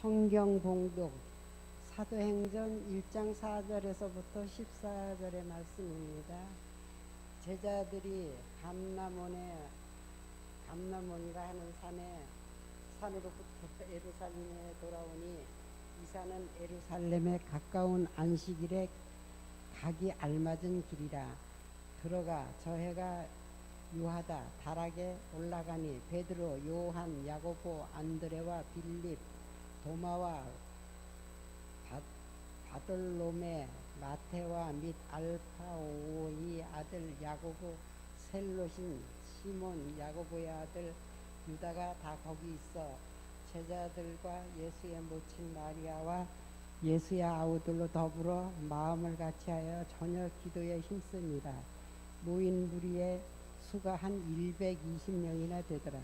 성경 봉독 사도행전 1장 4절에서부터 14절의 말씀입니다. 제자들이 감람원이라 하는 산으로부터 예루살렘에 돌아오니 이 산은 예루살렘에 가까운 안식일에 가기 알맞은 길이라. 들어가 저해가 유하다 다락에 올라가니 베드로, 요한, 야고보, 안드레와 빌립, 도마와 바돌로메, 마테와 및 알파오의 아들 야고보, 셀롯인 시몬, 야고보의 아들 유다가 다 거기 있어 제자들과 예수의 모친 마리아와 예수의 아우들로 더불어 마음을 같이하여 저녁 기도에 힘씁니다. 모인 무리의 수가 한 120명이나 되더라.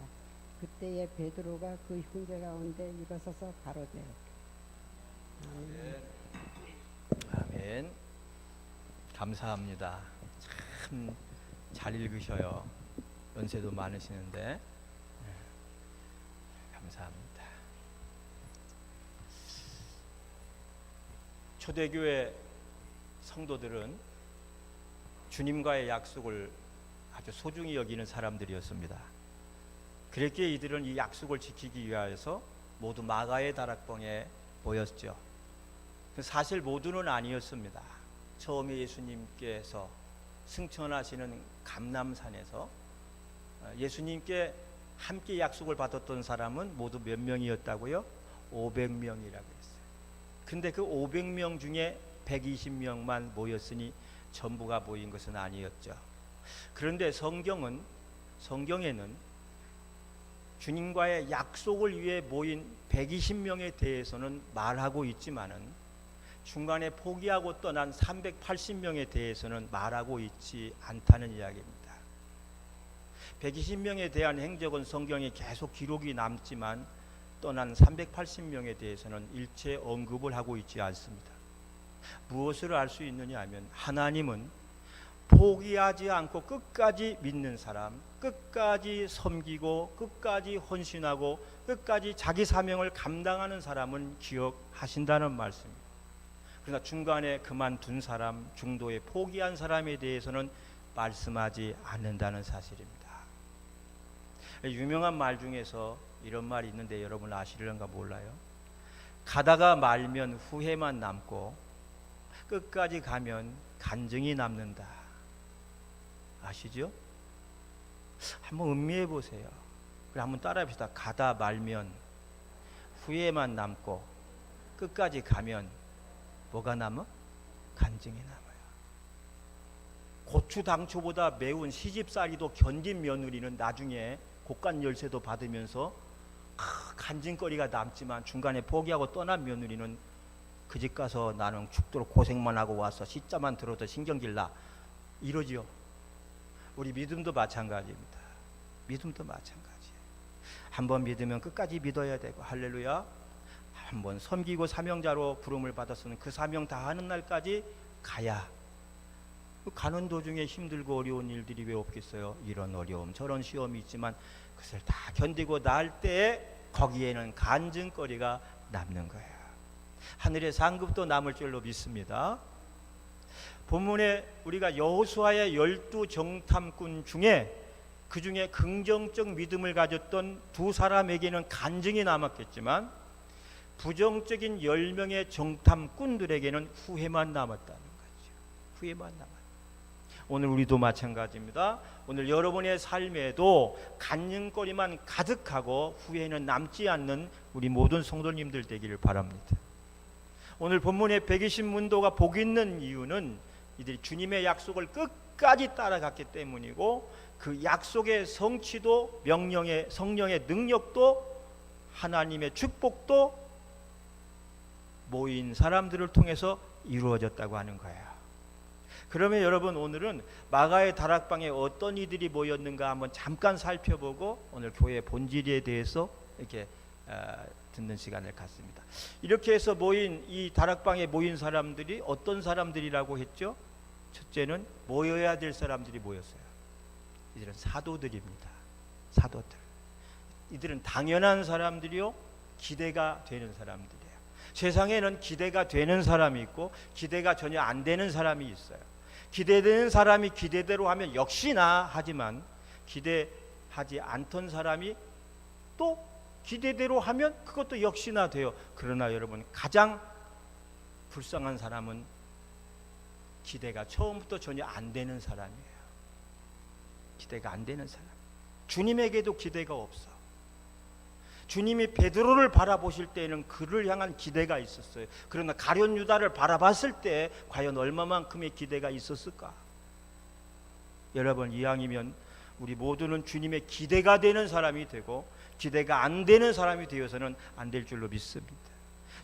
그때에 베드로가 그 형제 가운데 일어서서 가로되 아멘. 감사합니다. 참 잘 읽으셔요. 연세도 많으시는데 감사합니다. 초대교회 성도들은 주님과의 약속을 아주 소중히 여기는 사람들이었습니다. 그랬기에 이들은 이 약속을 지키기 위하여서 모두 마가의 다락방에 모였죠. 사실 모두는 아니었습니다. 처음에 예수님께서 승천하시는 감람산에서 예수님께 함께 약속을 받았던 사람은 모두 몇 명이었다고요? 500명이라고 했어요. 근데 그 500명 중에 120명만 모였으니 전부가 모인 것은 아니었죠. 그런데 성경에는 주님과의 약속을 위해 모인 120명에 대해서는 말하고 있지만은 중간에 포기하고 떠난 380명에 대해서는 말하고 있지 않다는 이야기입니다. 120명에 대한 행적은 성경에 계속 기록이 남지만 떠난 380명에 대해서는 일체 언급을 하고 있지 않습니다. 무엇을 알 수 있느냐 하면 하나님은 포기하지 않고 끝까지 믿는 사람, 끝까지 섬기고 끝까지 헌신하고 끝까지 자기 사명을 감당하는 사람은 기억하신다는 말씀입니다. 그러나 중간에 그만둔 사람, 중도에 포기한 사람에 대해서는 말씀하지 않는다는 사실입니다. 유명한 말 중에서 이런 말이 있는데 여러분 아시려는가 몰라요? 가다가 말면 후회만 남고 끝까지 가면 간증이 남는다. 아시죠? 한번 음미해 보세요. 그래 한번 따라해 봅시다. 가다 말면 후회만 남고 끝까지 가면 뭐가 남아? 간증이 남아요. 고추 당초보다 매운 시집살이도 견딘 며느리는 나중에 곡간 열쇠도 받으면서 간증거리가 남지만 중간에 포기하고 떠난 며느리는 그 집 가서 나는 죽도록 고생만 하고 와서 시자만 들어도 신경질나 이러지요. 우리 믿음도 마찬가지입니다. 믿음도 마찬가지예요. 한번 믿으면 끝까지 믿어야 되고 할렐루야. 한번 섬기고 사명자로 부름을 받았으면 그 사명 다 하는 날까지 가야. 가는 도중에 힘들고 어려운 일들이 왜 없겠어요? 이런 어려움 저런 시험이 있지만 그것을 다 견디고 날 때에 거기에는 간증거리가 남는 거예요. 하늘의 상급도 남을 줄로 믿습니다. 본문에 우리가 여호수아의 12 정탐꾼 중에 그 중에 긍정적 믿음을 가졌던 두 사람에게는 간증이 남았겠지만 부정적인 10명의 정탐꾼들에게는 후회만 남았다는 거죠. 후회만 남았다. 오늘 우리도 마찬가지입니다. 오늘 여러분의 삶에도 간증거리만 가득하고 후회는 남지 않는 우리 모든 성도님들 되기를 바랍니다. 오늘 본문의 120문도가 복 있는 이유는 이들이 주님의 약속을 끝까지 따라갔기 때문이고 그 약속의 성취도 명령의 성령의 능력도 하나님의 축복도 모인 사람들을 통해서 이루어졌다고 하는 거예요. 그러면 여러분 오늘은 마가의 다락방에 어떤 이들이 모였는가 한번 잠깐 살펴보고 오늘 교회의 본질에 대해서 이렇게 듣는 시간을 갖습니다. 이렇게 해서 모인 이 다락방에 모인 사람들이 어떤 사람들이라고 했죠? 첫째는 모여야 될 사람들이 모였어요. 이들은 사도들입니다. 사도들. 이들은 당연한 사람들이요 기대가 되는 사람들이에요. 세상에는 기대가 되는 사람이 있고 기대가 전혀 안 되는 사람이 있어요. 기대되는 사람이 기대대로 하면 역시나 하지만 기대하지 않던 사람이 또 기대대로 하면 그것도 역시나 돼요. 그러나 여러분, 가장 불쌍한 사람은 기대가 처음부터 전혀 안 되는 사람이에요. 기대가 안 되는 사람. 주님에게도 기대가 없어. 주님이 베드로를 바라보실 때에는 그를 향한 기대가 있었어요. 그러나 가룟 유다를 바라봤을 때 과연 얼마만큼의 기대가 있었을까? 여러분, 이왕이면 우리 모두는 주님의 기대가 되는 사람이 되고 기대가 안 되는 사람이 되어서는 안 될 줄로 믿습니다.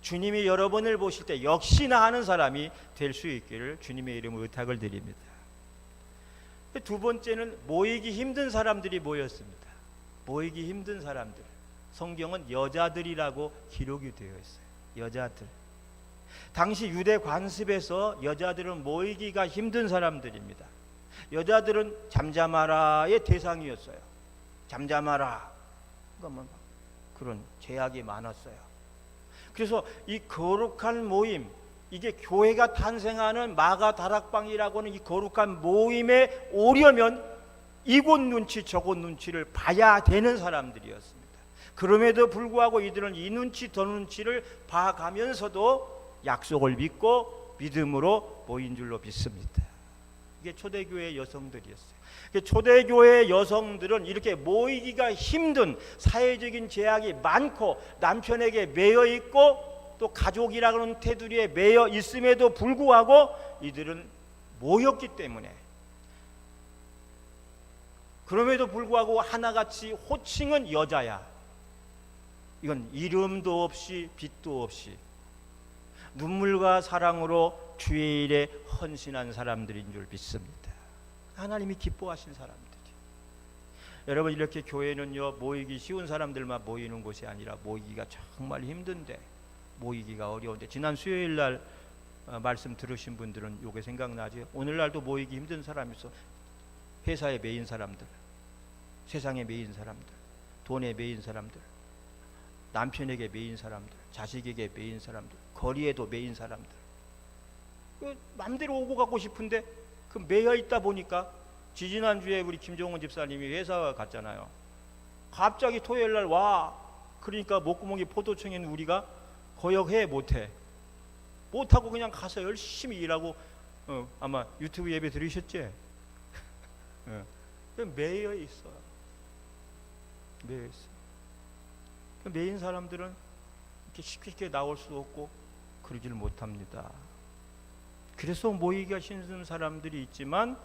주님이 여러분을 보실 때 역시나 하는 사람이 될 수 있기를 주님의 이름으로 의탁을 드립니다. 두 번째는 모이기 힘든 사람들이 모였습니다. 모이기 힘든 사람들. 성경은 여자들이라고 기록이 되어 있어요. 여자들. 당시 유대 관습에서 여자들은 모이기가 힘든 사람들입니다. 여자들은 잠잠하라의 대상이었어요. 잠잠하라. 그런 제약이 많았어요. 그래서 이 거룩한 모임, 이게 교회가 탄생하는 마가 다락방이라고 하는 이 거룩한 모임에 오려면 이곳 눈치 저곳 눈치를 봐야 되는 사람들이었습니다. 그럼에도 불구하고 이들은 이 눈치 저 눈치를 봐가면서도 약속을 믿고 믿음으로 모인 줄로 믿습니다. 이게 초대교회 여성들이었어요. 초대교회 여성들은 이렇게 모이기가 힘든 사회적인 제약이 많고 남편에게 매여 있고 또 가족이라고 하는 테두리에 매여 있음에도 불구하고 이들은 모였기 때문에, 그럼에도 불구하고 하나같이 호칭은 여자야. 이건 이름도 없이 빛도 없이 눈물과 사랑으로 주의 일에 헌신한 사람들인 줄 믿습니다. 하나님이 기뻐하신 사람들이. 여러분, 이렇게 교회는요, 모이기 쉬운 사람들만 모이는 곳이 아니라 모이기가 정말 힘든데, 모이기가 어려운데, 지난 수요일 날 말씀 들으신 분들은 요게 생각나죠? 오늘날도 모이기 힘든 사람이 있어. 회사에 매인 사람들, 세상에 매인 사람들, 돈에 매인 사람들, 남편에게 매인 사람들, 자식에게 매인 사람들, 거리에도 매인 사람들. 맘대로 오고 가고 싶은데 그 매여 있다 보니까, 지지난주에 우리 김종원 집사님이 회사 갔잖아요. 갑자기 토요일 날 와. 그러니까 목구멍이 포도청에 있는 우리가 거역해 못해. 못하고 그냥 가서 열심히 일하고, 아마 유튜브 예배 들으셨지? 매여 있어. 매여 있어. 매인 사람들은 이렇게 쉽게 나올 수 없고 그러질 못합니다. 그래서 모이기가 힘든 사람들이 있지만,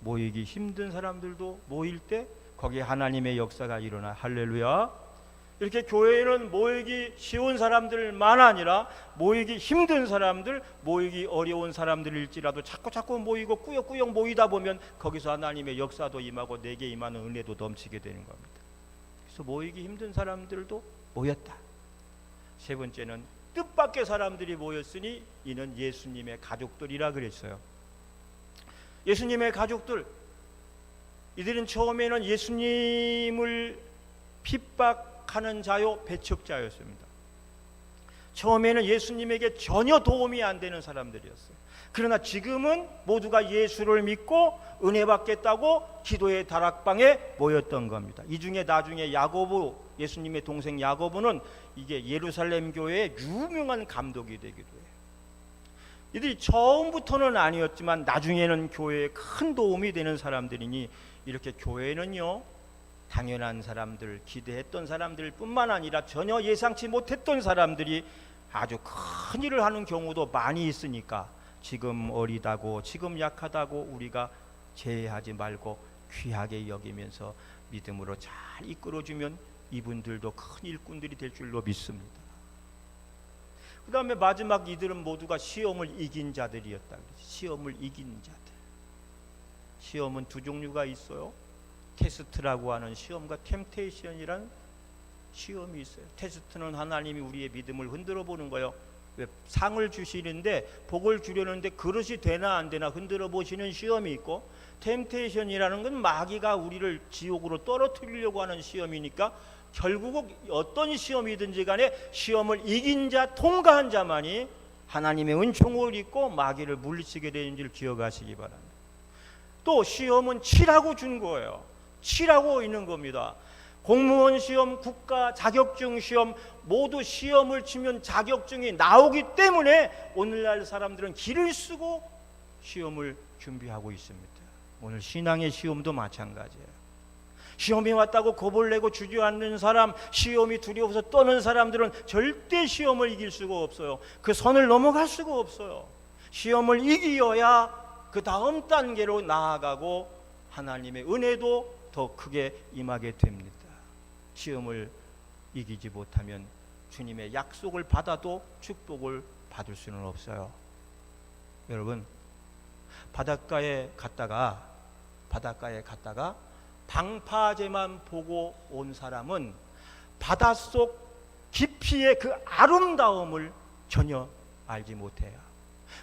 모이기 힘든 사람들도 모일 때 거기에 하나님의 역사가 일어나. 할렐루야. 이렇게 교회는 모이기 쉬운 사람들만 아니라 모이기 힘든 사람들, 모이기 어려운 사람들일지라도 자꾸 모이고 꾸역꾸역 모이다 보면 거기서 하나님의 역사도 임하고 내게 임하는 은혜도 넘치게 되는 겁니다. 그래서 모이기 힘든 사람들도 모였다. 세 번째는 뜻밖의 사람들이 모였으니 이는 예수님의 가족들이라 그랬어요. 예수님의 가족들, 이들은 처음에는 예수님을 핍박하는 자요 배척자였습니다. 처음에는 예수님에게 전혀 도움이 안 되는 사람들이었어요. 그러나 지금은 모두가 예수를 믿고 은혜 받겠다고 기도의 다락방에 모였던 겁니다. 이 중에 나중에 야고보, 예수님의 동생 야고보는 이게 예루살렘 교회의 유명한 감독이 되기도 해요. 이들이 처음부터는 아니었지만 나중에는 교회에 큰 도움이 되는 사람들이니, 이렇게 교회는요, 당연한 사람들, 기대했던 사람들 뿐만 아니라 전혀 예상치 못했던 사람들이 아주 큰 일을 하는 경우도 많이 있으니까, 지금 어리다고 지금 약하다고 우리가 제외하지 말고 귀하게 여기면서 믿음으로 잘 이끌어주면 이분들도 큰 일꾼들이 될 줄로 믿습니다. 그 다음에 마지막, 이들은 모두가 시험을 이긴 자들이었다. 시험을 이긴 자들. 시험은 두 종류가 있어요. 테스트라고 하는 시험과 템테이션이란 시험이 있어요. 테스트는 하나님이 우리의 믿음을 흔들어 보는 거예요. 왜 상을 주시는데, 복을 주려는데 그릇이 되나 안 되나 흔들어 보시는 시험이 있고, 템테이션이라는 건 마귀가 우리를 지옥으로 떨어뜨리려고 하는 시험이니까 결국 어떤 시험이든지 간에 시험을 이긴 자, 통과한 자만이 하나님의 은총을 입고 마귀를 물리치게 되는 줄 기억하시기 바랍니다. 또 시험은 치라고 준 거예요. 치라고 있는 겁니다. 공무원 시험, 국가 자격증 시험, 모두 시험을 치면 자격증이 나오기 때문에 오늘날 사람들은 기를 쓰고 시험을 준비하고 있습니다. 오늘 신앙의 시험도 마찬가지예요. 시험이 왔다고 겁을 내고 주저앉는 사람, 시험이 두려워서 떠는 사람들은 절대 시험을 이길 수가 없어요. 그 선을 넘어갈 수가 없어요. 시험을 이기어야 그 다음 단계로 나아가고 하나님의 은혜도 더 크게 임하게 됩니다. 시험을 이기지 못하면 주님의 약속을 받아도 축복을 받을 수는 없어요. 여러분, 바닷가에 갔다가 방파제만 보고 온 사람은 바닷속 깊이의 그 아름다움을 전혀 알지 못해요.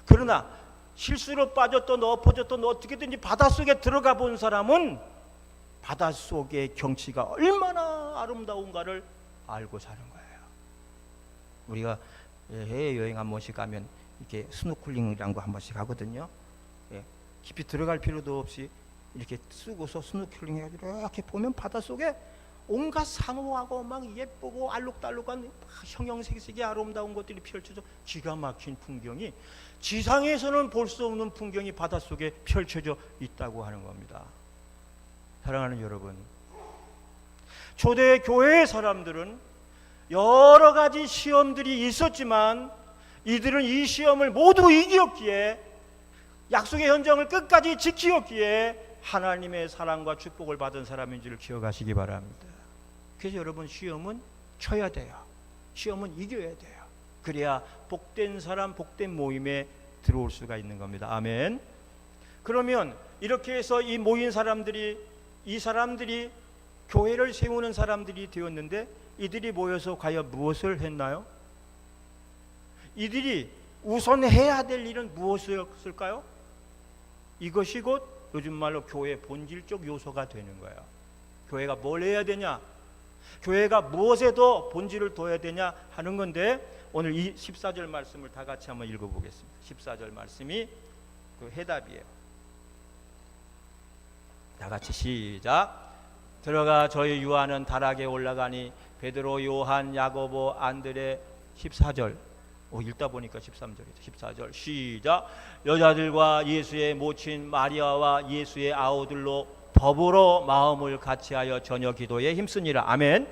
그러나 실수로 빠졌던 엎어졌던 어떻게든지 바닷속에 들어가 본 사람은 바닷속의 경치가 얼마나 아름다운가를 알고 사는 거예요. 우리가 해외여행 한 번씩 가면 이렇게 스노클링이라는 거 한 번씩 하거든요. 깊이 들어갈 필요도 없이 이렇게 쓰고서 스노클링 해가지고 이렇게 보면 바닷속에 온갖 산호하고 막 예쁘고 알록달록한 형형색색의 아름다운 것들이 펼쳐져 기가 막힌 풍경이 지상에서는 볼 수 없는 풍경이 바닷속에 펼쳐져 있다고 하는 겁니다. 사랑하는 여러분, 초대 교회의 사람들은 여러 가지 시험들이 있었지만 이들은 이 시험을 모두 이겼기에 약속의 현장을 끝까지 지키었기에 하나님의 사랑과 축복을 받은 사람인 줄 기억하시기 바랍니다. 그래서 여러분, 시험은 쳐야 돼요. 시험은 이겨야 돼요. 그래야 복된 사람, 복된 모임에 들어올 수가 있는 겁니다. 아멘. 그러면 이렇게 해서 이 모인 사람들이, 이 사람들이 교회를 세우는 사람들이 되었는데 이들이 모여서 과연 무엇을 했나요? 이들이 우선 해야 될 일은 무엇이었을까요? 이것이 곧 요즘 말로 교회의 본질적 요소가 되는 거예요. 교회가 뭘 해야 되냐? 교회가 무엇에 더 본질을 둬야 되냐 하는 건데, 오늘 이 14절 말씀을 다 같이 한번 읽어보겠습니다. 14절 말씀이 그 해답이에요. 다 같이 시작. 들어가 저희 유하는 다락에 올라가니 베드로, 요한, 야고보, 안드레. 14절 읽다 보니까 13절이죠. 14절 시작. 여자들과 예수의 모친 마리아와 예수의 아우들로 더불어 마음을 같이하여 저녁 기도에 힘쓰니라. 아멘.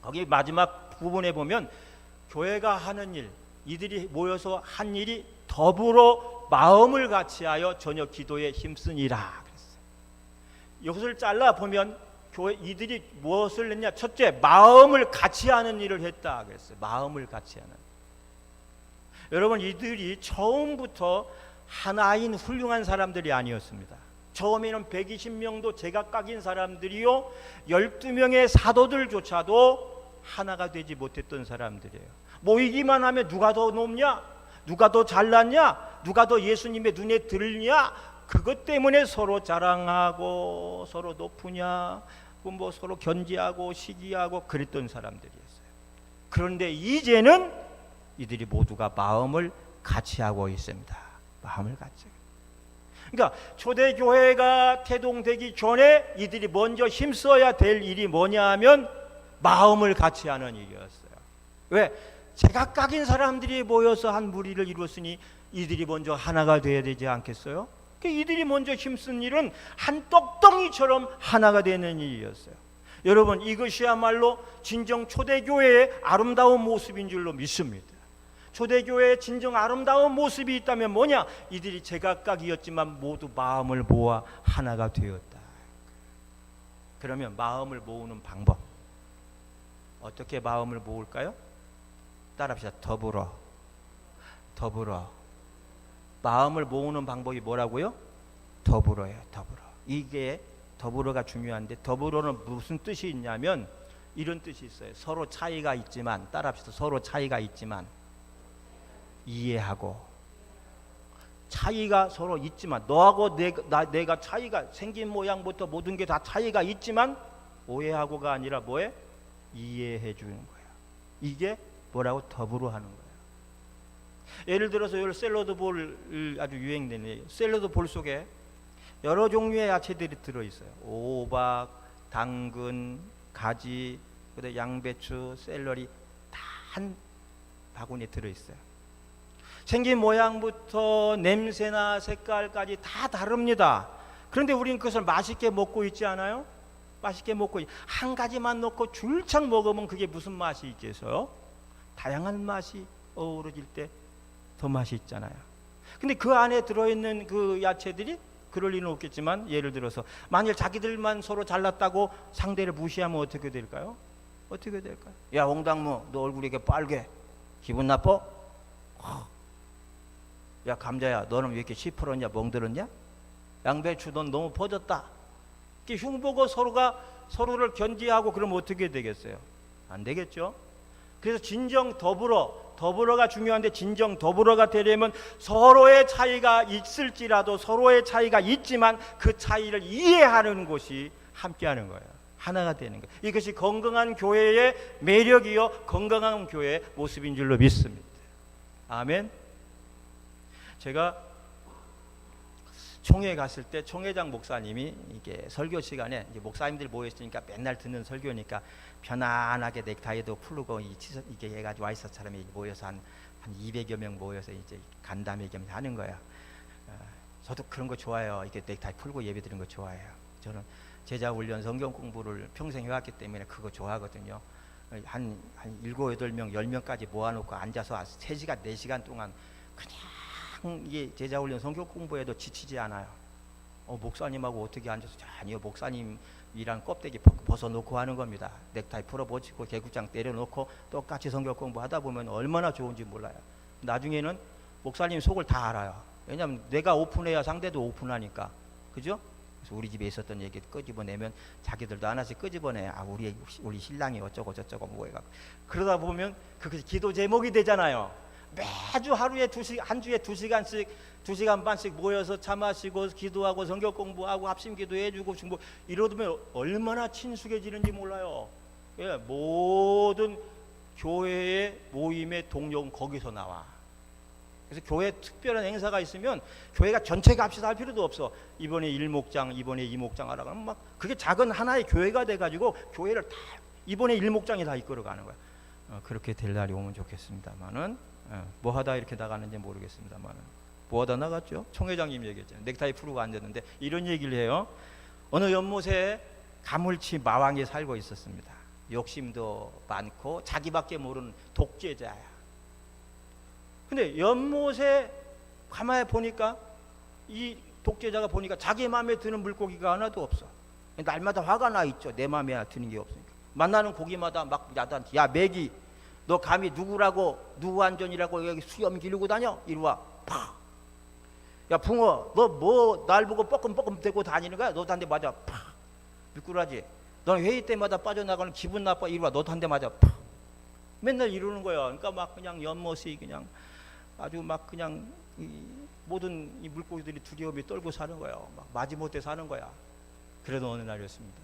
거기 마지막 부분에 보면 교회가 하는 일, 이들이 모여서 한 일이 더불어 마음을 같이하여 저녁 기도에 힘쓰니라 그랬어요. 이것을 잘라 보면 교회 이들이 무엇을 했냐? 첫째, 마음을 같이하는 일을 했다 그랬어요. 마음을 같이하는. 여러분, 이들이 처음부터 하나인 훌륭한 사람들이 아니었습니다. 처음에는 120명도 제각각인 사람들이요, 12명의 사도들조차도 하나가 되지 못했던 사람들이에요. 모이기만 하면 누가 더 높냐? 누가 더 잘났냐? 누가 더 예수님의 눈에 들냐? 그것 때문에 서로 자랑하고 서로 높으냐? 뭐 서로 견지하고 시기하고 그랬던 사람들이었어요. 그런데 이제는 이들이 모두가 마음을 같이 하고 있습니다. 마음을 같이. 그러니까 초대교회가 태동되기 전에 이들이 먼저 힘써야 될 일이 뭐냐 하면 마음을 같이 하는 일이었어요. 왜? 제각각인 사람들이 모여서 한 무리를 이루었으니 이들이 먼저 하나가 돼야 되지 않겠어요? 이들이 먼저 힘쓴 일은 한 떡덩이처럼 하나가 되는 일이었어요. 여러분, 이것이야말로 진정 초대교회의 아름다운 모습인 줄로 믿습니다. 초대교회의 진정 아름다운 모습이 있다면 뭐냐? 이들이 제각각이었지만 모두 마음을 모아 하나가 되었다. 그러면 마음을 모으는 방법, 어떻게 마음을 모을까요? 따라합시다. 더불어. 마음을 모으는 방법이 뭐라고요? 더불어요. 더불어. 이게 더불어가 중요한데, 더불어는 무슨 뜻이 있냐면 이런 뜻이 있어요. 서로 차이가 있지만, 따라합시다. 서로 차이가 있지만 이해하고. 차이가 서로 있지만, 너하고 내가 차이가 생긴 모양부터 모든 게 다 차이가 있지만 오해하고가 아니라 뭐해? 이해해 주는 거야. 이게 뭐라고? 더불어 하는 거야. 예를 들어서 이 샐러드 볼을 아주 유행되는 샐러드 볼 속에 여러 종류의 야채들이 들어있어요. 오박, 당근, 가지, 그다음에 양배추, 샐러리 다 한 바구니에 들어있어요. 생긴 모양부터 냄새나 색깔까지 다 다릅니다. 그런데 우리는 그것을 맛있게 먹고 있지 않아요? 맛있게 먹고 한 가지만 넣고 줄창 먹으면 그게 무슨 맛이 있겠어요? 다양한 맛이 어우러질 때 더 맛이 있잖아요. 근데 그 안에 들어있는 그 야채들이 그럴 리는 없겠지만, 예를 들어서 만일 자기들만 서로 잘났다고 상대를 무시하면 어떻게 될까요? 어떻게 될까요? 야, 홍당무, 너 얼굴이 이렇게 빨개. 기분 나빠? 야, 감자야, 너는 왜 이렇게 시퍼렇냐? 멍들었냐? 양배추, 넌 너무 퍼졌다. 이렇게 흉보고 서로를 견제하고 그러면 어떻게 되겠어요? 안 되겠죠? 그래서 진정 더불어가 중요한데, 진정 더불어가 되려면 서로의 차이가 있을지라도 서로의 차이가 있지만 그 차이를 이해하는 것이 함께하는 거예요. 하나가 되는 거예요. 이것이 건강한 교회의 매력이요, 건강한 교회의 모습인 줄로 믿습니다. 아멘. 제가 총회 갔을 때 총회장 목사님이 이게 설교 시간에 이제 목사님들 모였으니까 맨날 듣는 설교니까 편안하게 넥타이도 풀고 이게 해가지고 와이사처럼 모여서 한 200여 명 모여서 이제 간담회 겸 하는 거야. 저도 그런 거 좋아해요. 이게 넥타이 풀고 예배 드리는 거 좋아해요. 저는 제자 훈련 성경 공부를 평생 해왔기 때문에 그거 좋아하거든요. 한 7, 8명, 10명까지 모아놓고 앉아서 3시간, 4시간 동안 그냥 이게 제자 훈련 성경 공부에도 지치지 않아요. 목사님하고 어떻게 앉아서, 아니요, 목사님이랑 껍데기 벗어놓고 하는 겁니다. 넥타이 풀어붙이고 개구장 때려놓고 똑같이 성경 공부하다 보면 얼마나 좋은지 몰라요. 나중에는 목사님 속을 다 알아요. 왜냐하면 내가 오픈해야 상대도 오픈하니까. 그죠? 그래서 우리 집에 있었던 얘기 끄집어내면 자기들도 하나씩 끄집어내. 아, 우리 신랑이 어쩌고 저쩌고 뭐 해갖고. 그러다 보면 그것이 기도 제목이 되잖아요. 매주 하루에 한 주에 2시간씩 2시간 반씩 모여서 차 마시고 기도하고 성경 공부하고 합심 기도해주고 중보 이러면 얼마나 친숙해지는지 몰라요. 예, 모든 교회의 모임의 동력은 거기서 나와. 그래서 교회 특별한 행사가 있으면 교회가 전체가 합시다 할 필요도 없어. 이번에 1목장, 이번에 2목장 하라고 하면 막 그게 작은 하나의 교회가 돼가지고 교회를 다 이번에 1목장이 다 이끌어가는 거야. 그렇게 될 날이 오면 좋겠습니다만은 뭐 하다 이렇게 나가는지 모르겠습니다만은 뭐 하다 나갔죠? 총회장님 얘기했잖아요. 넥타이 풀고 앉았는데 이런 얘기를 해요. 어느 연못에 가물치 마왕이 살고 있었습니다. 욕심도 많고 자기밖에 모르는 독재자야. 근데 연못에 가만히 보니까 이 독재자가 보니까 자기 마음에 드는 물고기가 하나도 없어. 날마다 화가 나 있죠. 내 마음에 드는 게 없으니까. 만나는 고기마다 막 야단치. 야, 메기, 너 감히 누구라고, 누구 안전이라고 여기 수염 기르고 다녀? 이리 와. 팍. 야, 붕어, 너 뭐 날 보고 뻐끔뻐끔 대고 다니는 거야? 너도 한 대 맞아. 팍. 미꾸라지, 너는 회의 때마다 빠져나가는 기분 나빠. 이리 와. 너도 한 대 맞아. 팍. 맨날 이러는 거야. 그러니까 막 그냥 연못이 그냥 아주 막 그냥 모든 이 물고기들이 두려움이 떨고 사는 거예요. 막 마지못해 사는 거야. 그래도 어느 날이었습니다.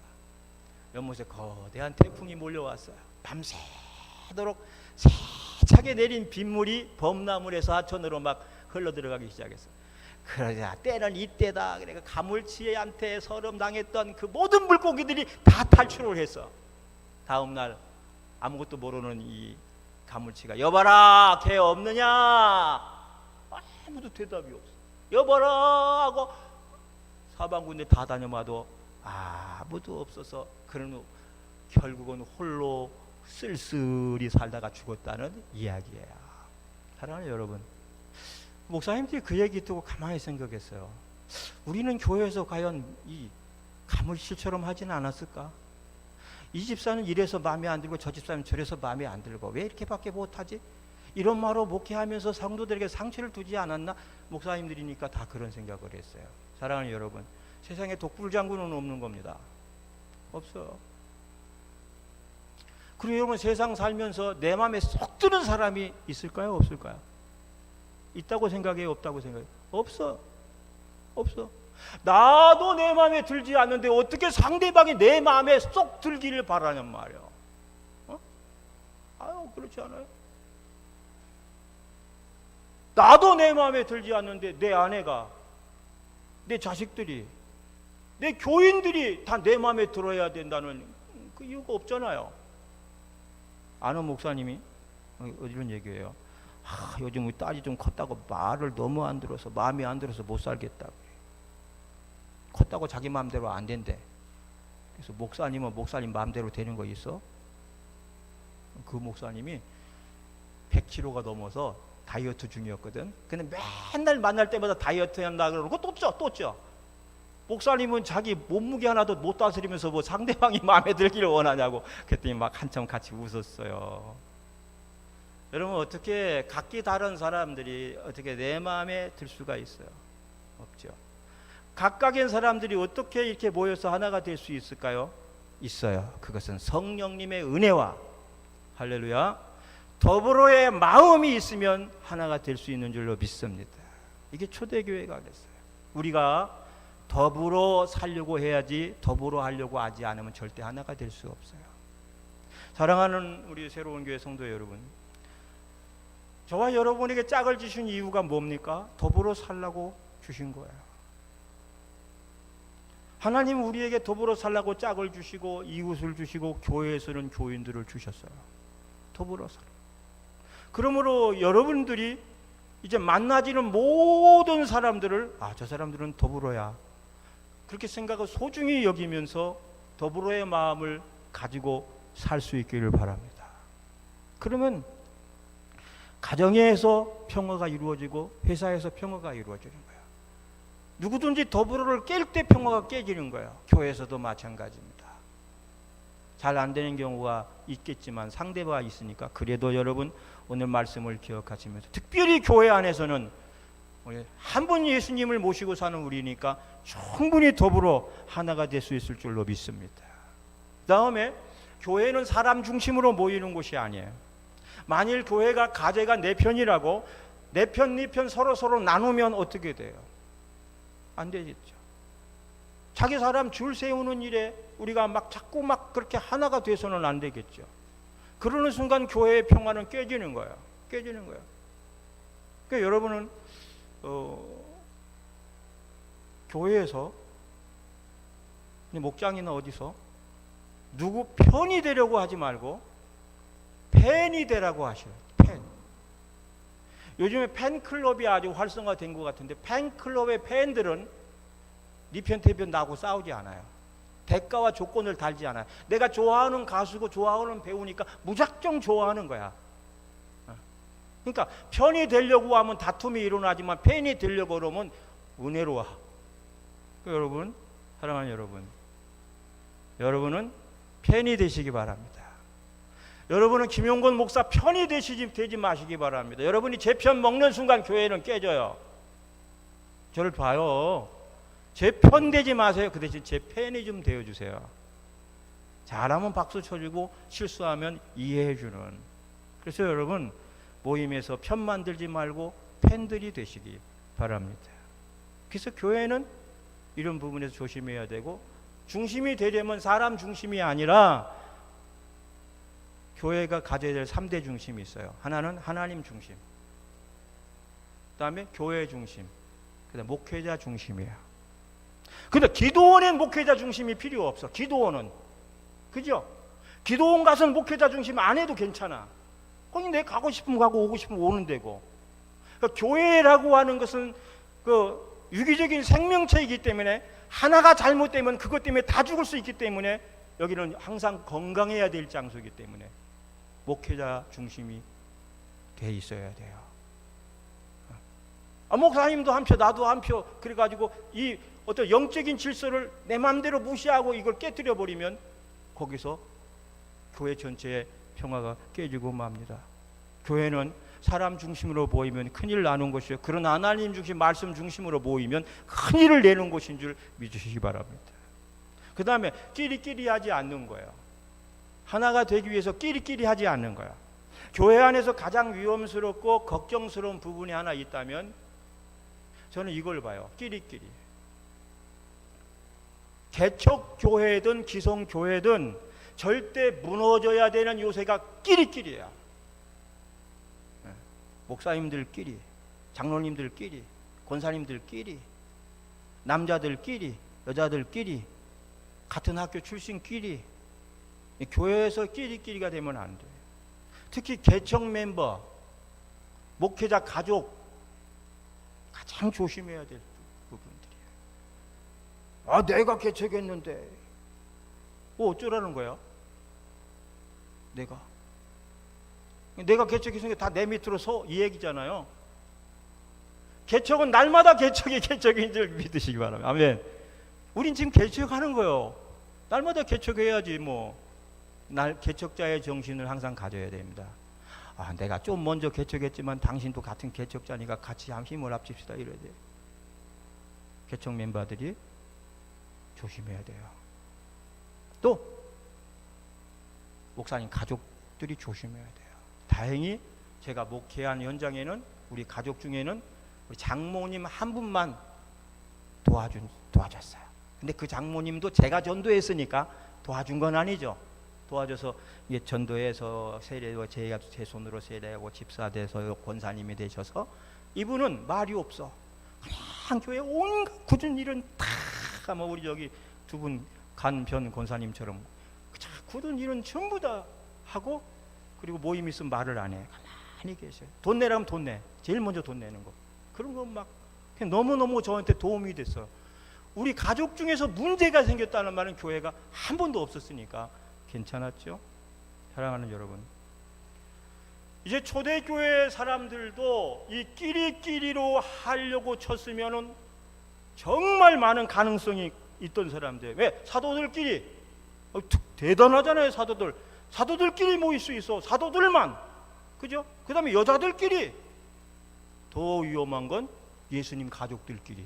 연못에 거대한 태풍이 몰려왔어요. 밤새도록 세차게 내린 빗물이 범나물에서 하천으로 막 흘러 들어가기 시작했어요. 그러자 때는 이때다. 그러니까 가물치한테 서름 당했던 그 모든 물고기들이 다 탈출을 했어. 다음 날 아무것도 모르는 이 가물치가 여봐라, 개 없느냐? 아무도 대답이 없어. 여봐라 하고 사방군데 다 다녀봐도 아무도 없어서 그런 후 결국은 홀로 쓸쓸히 살다가 죽었다는 이야기예요. 사랑하는 여러분, 목사님들이 그 얘기 듣고 가만히 생각했어요. 우리는 교회에서 과연 이 가물치처럼 하지는 않았을까? 이 집사는 이래서 마음에 안 들고 저 집사는 저래서 마음에 안 들고 왜 이렇게밖에 못하지? 이런 말로 목회하면서 성도들에게 상처를 두지 않았나? 목사님들이니까 다 그런 생각을 했어요. 사랑하는 여러분, 세상에 독불장군은 없는 겁니다. 없어요. 그리고 여러분, 세상 살면서 내 마음에 쏙 드는 사람이 있을까요? 없을까요? 있다고 생각해요? 없다고 생각해요? 없어. 없어. 나도 내 마음에 들지 않는데 어떻게 상대방이 내 마음에 쏙 들기를 바라냔 말이야. 그렇지 않아요? 나도 내 마음에 들지 않는데 내 아내가, 내 자식들이, 내 교인들이 다 내 마음에 들어야 된다는 그 이유가 없잖아요. 아는 목사님이 이런 얘기예요. 요즘 우리 딸이 좀 컸다고 말을 너무 안 들어서 마음에 안 들어서 못 살겠다. 컸다고 자기 마음대로 안 된대. 그래서 목사님은 목사님 마음대로 되는 거 있어? 그 목사님이 100kg가 넘어서 다이어트 중이었거든. 근데 맨날 만날 때마다 다이어트 한다 그러고 또 쪄. 목사님은 자기 몸무게 하나도 못 다스리면서 뭐 상대방이 마음에 들기를 원하냐고. 그랬더니 막 한참 같이 웃었어요. 여러분, 어떻게 각기 다른 사람들이 어떻게 내 마음에 들 수가 있어요? 없죠. 각각의 사람들이 어떻게 이렇게 모여서 하나가 될 수 있을까요? 있어요. 그것은 성령님의 은혜와, 할렐루야, 더불어의 마음이 있으면 하나가 될 수 있는 줄로 믿습니다. 이게 초대교회가 그랬어요. 우리가 더불어 살려고 해야지, 더불어 하려고 하지 않으면 절대 하나가 될 수 없어요. 사랑하는 우리 새로운 교회 성도 여러분, 저와 여러분에게 짝을 주신 이유가 뭡니까? 더불어 살라고 주신 거예요. 하나님 우리에게 더불어 살라고 짝을 주시고 이웃을 주시고 교회에서는 교인들을 주셨어요. 더불어 살라. 그러므로 여러분들이 이제 만나지는 모든 사람들을 저 사람들은 더불어야, 그렇게 생각을 소중히 여기면서 더불어의 마음을 가지고 살 수 있기를 바랍니다. 그러면 가정에서 평화가 이루어지고 회사에서 평화가 이루어지는 거예요. 누구든지 더불어를 깰 때 평화가 깨지는 거예요. 교회에서도 마찬가지입니다. 잘 안 되는 경우가 있겠지만 상대가 있으니까, 그래도 여러분 오늘 말씀을 기억하시면서, 특별히 교회 안에서는 한 분 예수님을 모시고 사는 우리니까 충분히 더불어 하나가 될 수 있을 줄로 믿습니다. 그 다음에 교회는 사람 중심으로 모이는 곳이 아니에요. 만일 교회가 가제가 내 편이라고 내 편, 네 편 서로 나누면 어떻게 돼요? 안 되겠죠. 자기 사람 줄 세우는 일에 우리가 자꾸 그렇게 하나가 돼서는 안 되겠죠. 그러는 순간 교회의 평화는 깨지는 거예요. 그러니까 여러분은 교회에서, 목장이나 어디서 누구 편이 되려고 하지 말고 팬이 되라고 하셔요. 팬. 요즘에 팬클럽이 아주 활성화된 것 같은데, 팬클럽의 팬들은 네 편, 대 편 나하고 싸우지 않아요. 대가와 조건을 달지 않아요. 내가 좋아하는 가수고 좋아하는 배우니까 무작정 좋아하는 거야. 그러니까 편이 되려고 하면 다툼이 일어나지만 팬이 되려고 그러면 은혜로워. 여러분, 사랑하는 여러분은 팬이 되시기 바랍니다. 여러분은 김용건 목사 편이 되지 마시기 바랍니다. 여러분이 제 편 먹는 순간 교회는 깨져요. 저를 봐요. 제 편 되지 마세요. 그 대신 제 팬이 좀 되어주세요. 잘하면 박수 쳐주고 실수하면 이해해주는. 그래서 여러분, 모임에서 편 만들지 말고 팬들이 되시기 바랍니다. 그래서 교회는 이런 부분에서 조심해야 되고, 중심이 되려면 사람 중심이 아니라 교회가 가져야 될 3대 중심이 있어요. 하나는 하나님 중심, 그 다음에 교회 중심, 그 다음에 목회자 중심이에요. 근데 기도원엔 목회자 중심이 필요 없어. 기도원은, 그죠? 기도원 가서는 목회자 중심 안 해도 괜찮아. 거기 내 가고 싶으면 가고 오고 싶으면 오는 데고. 그러니까 교회라고 하는 것은 유기적인 생명체이기 때문에, 하나가 잘못되면 그것 때문에 다 죽을 수 있기 때문에, 여기는 항상 건강해야 될 장소이기 때문에 목회자 중심이 돼 있어야 돼요. 목사님도 한 표, 나도 한 표, 그래가지고 이 어떤 영적인 질서를 내 마음대로 무시하고 이걸 깨뜨려 버리면 거기서 교회 전체의 평화가 깨지고 맙니다. 교회는 사람 중심으로 모이면 큰일 나는 것이요, 그런 하나님 중심, 말씀 중심으로 모이면 큰일을 내는 것인 줄 믿으시기 바랍니다. 그 다음에 끼리끼리 하지 않는 거예요. 하나가 되기 위해서 끼리끼리 하지 않는 거예요. 교회 안에서 가장 위험스럽고 걱정스러운 부분이 하나 있다면 저는 이걸 봐요. 끼리끼리. 개척교회든 기성교회든 절대 무너져야 되는 요새가 끼리끼리야. 목사님들끼리, 장로님들끼리, 권사님들끼리, 남자들끼리, 여자들끼리, 같은 학교 출신끼리, 교회에서 끼리끼리가 되면 안 돼요. 특히 개척 멤버, 목회자 가족 가장 조심해야 될 부분들이에요. 아, 내가 개척했는데 어쩌라는 거야? 내가 개척했으니까 다 내 밑으로 서, 이 얘기잖아요. 개척은 날마다 개척인 줄 믿으시기 바랍니다. 아멘. 우린 지금 개척하는 거예요. 날마다 개척해야지 뭐. 개척자의 정신을 항상 가져야 됩니다. 아, 내가 좀 먼저 개척했지만 당신도 같은 개척자니까 같이 힘을 합칩시다, 이래야 돼요. 개척 멤버들이 조심해야 돼요. 또 목사님 가족들이 조심해야 돼요. 다행히 제가 목회한 현장에는 우리 가족 중에는 우리 장모님 한 분만 도와줬어요. 근데 그 장모님도 제가 전도했으니까 도와준 건 아니죠. 도와줘서 이게 전도해서 세례도 제가 제 손으로 세례하고 집사돼서 권사님이 되셔서 이분은 말이 없어. 그냥 교회 온갖 굳은 일은 다 아마 우리 저기 두 분 간변 권사님처럼 굳은 일은 전부 다 하고 그리고 모임 있으면 말을 안 해. 가만히 계셔요. 돈 내라면 돈 내. 제일 먼저 돈 내는 거. 그런 거 막 너무너무 저한테 도움이 됐어요. 우리 가족 중에서 문제가 생겼다는 말은 교회가 한 번도 없었으니까 괜찮았죠? 사랑하는 여러분, 이제 초대교회 사람들도 이 끼리끼리로 하려고 쳤으면은 정말 많은 가능성이 있던 사람들. 왜? 사도들끼리 대단하잖아요. 사도들끼리 모일 수 있어. 사도들만, 그죠? 그 다음에 여자들끼리. 더 위험한 건 예수님 가족들끼리.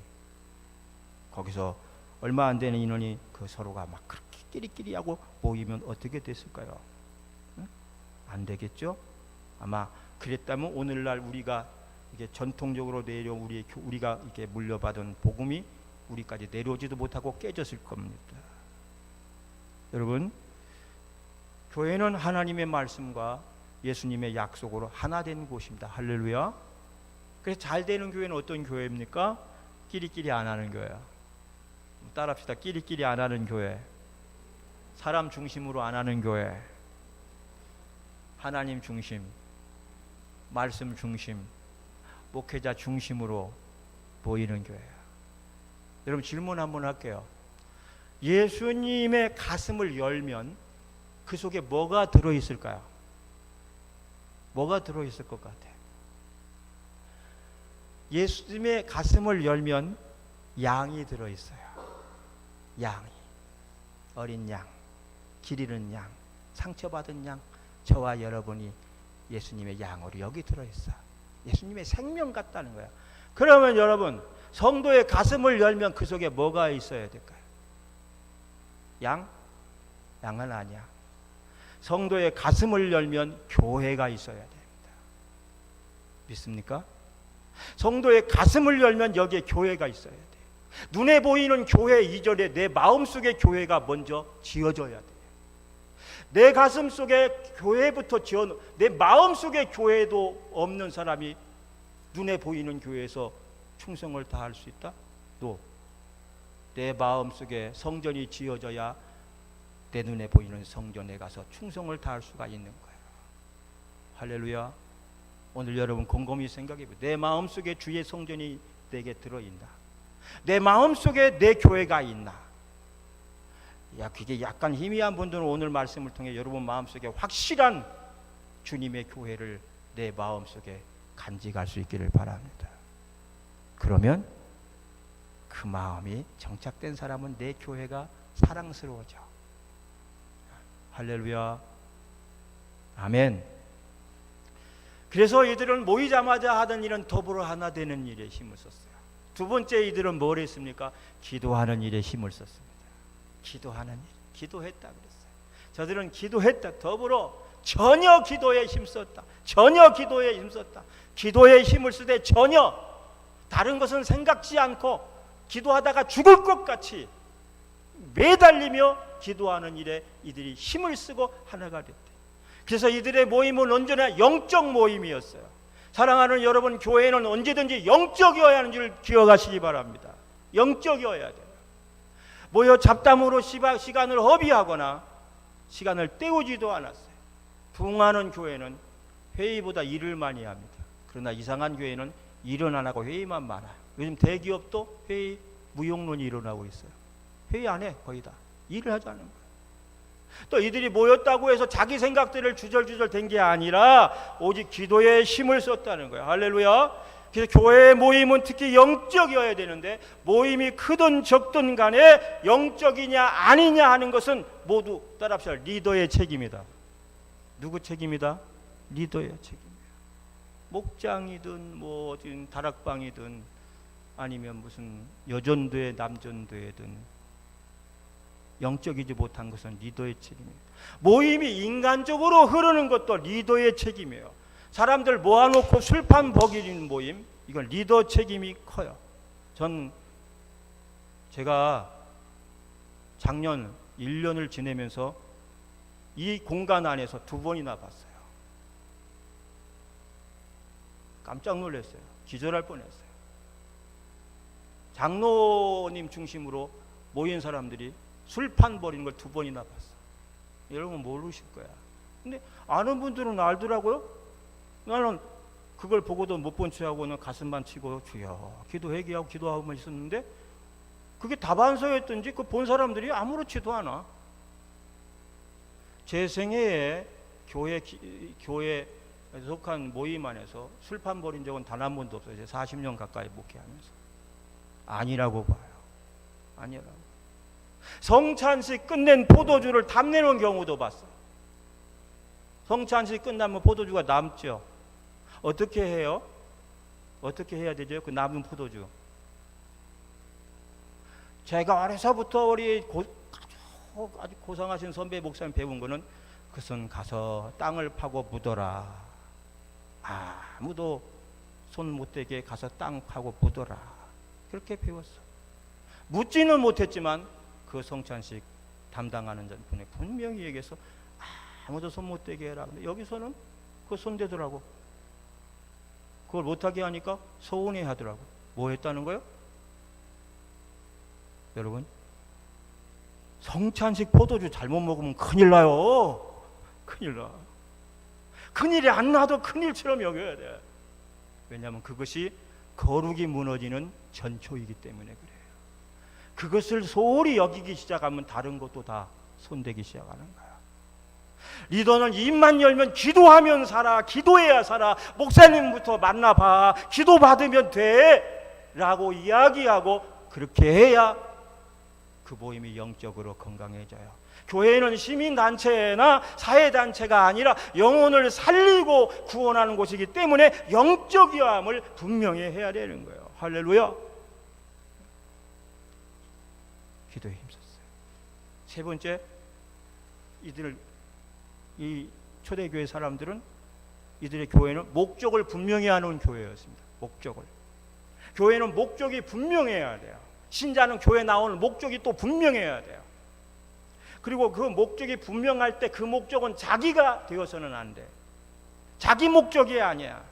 거기서 얼마 안 되는 인원이 그 서로가 막 그렇게 끼리끼리 하고 모이면 어떻게 됐을까요? 응? 안 되겠죠? 아마 그랬다면 오늘날 우리가 이게 전통적으로 우리가 이렇게 물려받은 복음이 우리까지 내려오지도 못하고 깨졌을 겁니다. 여러분, 교회는 하나님의 말씀과 예수님의 약속으로 하나 된 곳입니다. 할렐루야. 그래서 잘 되는 교회는 어떤 교회입니까? 끼리끼리 안 하는 교회야. 따라합시다. 끼리끼리 안 하는 교회. 사람 중심으로 안 하는 교회. 하나님 중심, 말씀 중심, 목회자 중심으로 보이는 교회야. 여러분, 질문 한번 할게요. 예수님의 가슴을 열면 그 속에 뭐가 들어있을까요? 뭐가 들어있을 것 같아요? 예수님의 가슴을 열면 양이 들어있어요. 양이. 어린 양, 길 잃은 양, 상처받은 양, 저와 여러분이 예수님의 양으로 여기 들어있어. 예수님의 생명 같다는 거야. 그러면 여러분, 성도의 가슴을 열면 그 속에 뭐가 있어야 될까요? 양? 양은 아니야. 성도의 가슴을 열면 교회가 있어야 됩니다. 믿습니까? 성도의 가슴을 열면 여기에 교회가 있어야 돼. 눈에 보이는 교회 이전에 내 마음속에 교회가 먼저 지어져야 돼. 내 가슴 속에 교회부터 내 마음속에 교회도 없는 사람이 눈에 보이는 교회에서 충성을 다할 수 있다? 내 마음속에 성전이 지어져야 내 눈에 보이는 성전에 가서 충성을 다할 수가 있는 거예요. 할렐루야. 오늘 여러분 곰곰이 생각해보세요. 내 마음속에 주의 성전이 내게 들어있나? 내 마음속에 내 교회가 있나? 그게 약간 희미한 분들은 오늘 말씀을 통해 여러분 마음속에 확실한 주님의 교회를 내 마음속에 간직할 수 있기를 바랍니다. 그러면 그 마음이 정착된 사람은 내 교회가 사랑스러워져. 할렐루야. 아멘. 그래서 이들은 모이자마자 하던 일은 더불어 하나 되는 일에 힘을 썼어요. 두 번째, 이들은 뭘 했습니까? 기도하는 일에 힘을 썼습니다. 기도하는 일, 기도했다 그랬어요. 저들은 기도했다. 더불어 전혀 기도에 힘썼다. 전혀 기도에 힘썼다. 기도에 힘을 쓰되 전혀 다른 것은 생각지 않고 기도하다가 죽을 것 같이 매달리며 기도하는 일에 이들이 힘을 쓰고 하나가 됐대. 그래서 이들의 모임은 언제나 영적 모임이었어요. 사랑하는 여러분, 교회는 언제든지 영적이어야 하는 줄 기억하시기 바랍니다. 영적이어야 돼요. 모여 잡담으로 시간을 허비하거나 시간을 때우지도 않았어요. 부흥하는 교회는 회의보다 일을 많이 합니다. 그러나 이상한 교회는 일은 안 하고 회의만 많아요. 요즘 대기업도 회의 무용론이 일어나고 있어요. 회의 안 해. 거의 다 일을 하지 않는 거예요. 또 이들이 모였다고 해서 자기 생각들을 주절주절 된 게 아니라 오직 기도에 힘을 썼다는 거예요. 할렐루야. 그래서 교회의 모임은 특히 영적이어야 되는데, 모임이 크든 적든 간에 영적이냐 아니냐 하는 것은 모두 따라합시다. 리더의 책임이다. 누구 책임이다? 리더의 책임이에요. 목장이든 뭐 다락방이든 아니면 무슨 여전도회 남전도회든 영적이지 못한 것은 리더의 책임이에요. 모임이 인간적으로 흐르는 것도 리더의 책임이에요. 사람들 모아놓고 술판 버기는 모임, 이건 리더 책임이 커요. 제가 작년 1년을 지내면서 이 공간 안에서 2번이나 봤어요. 깜짝 놀랐어요. 기절할 뻔했어요. 장로님 중심으로 모인 사람들이 술판 버리는 걸 2번이나 봤어. 여러분 모르실 거야. 근데 아는 분들은 알더라고요. 나는 그걸 보고도 못 본 채하고는 가슴만 치고 주여 기도회개하고 기도하고만 있었는데, 그게 다반사였던지 그 본 사람들이 아무렇지도 않아. 제 생애에 교회에 속한 모임 안에서 술판 버린 적은 단 한 번도 없어요. 40년 가까이 목회하면서. 아니라고 봐요. 아니라고. 성찬식 끝낸 포도주를 담내는 경우도 봤어요. 성찬식 끝나면 포도주가 남죠. 어떻게 해요? 어떻게 해야 되죠? 그 남은 포도주. 제가 어려서부터 우리 아주 고상하신 선배 목사님 배운 거는, 그것은 가서 땅을 파고 묻어라. 아무도 손 못 대게 가서 땅 파고 묻어라. 그렇게 배웠어. 묻지는 못했지만 그 성찬식 담당하는 분이 분명히 얘기해서 아무도 손 못 대게 해라. 근데 여기서는 그 손 대더라고. 그걸 못하게 하니까 서운해 하더라고. 뭐 했다는 거요? 여러분, 성찬식 포도주 잘못 먹으면 큰일 나요. 큰일 나. 큰일이 안 나도 큰일처럼 여겨야 돼. 왜냐하면 그것이 거룩이 무너지는 전초이기 때문에 그래요. 그것을 소홀히 여기기 시작하면 다른 것도 다 손대기 시작하는 거야. 리더는 입만 열면 기도하면 살아, 기도해야 살아, 목사님부터 만나봐, 기도받으면 돼 라고 이야기하고, 그렇게 해야 그 모임이 영적으로 건강해져요. 교회는 시민단체나 사회단체가 아니라 영혼을 살리고 구원하는 곳이기 때문에 영적이함을 분명히 해야 되는 거예요. 할렐루야. 기도에 힘썼어요. 세 번째, 이 초대교회 사람들은, 이들의 교회는 목적을 분명히 하는 교회였습니다. 목적을. 교회는 목적이 분명해야 돼요. 신자는 교회 나오는 목적이 또 분명해야 돼요. 그리고 그 목적이 분명할 때 그 목적은 자기가 되어서는 안 돼. 자기 목적이 아니야.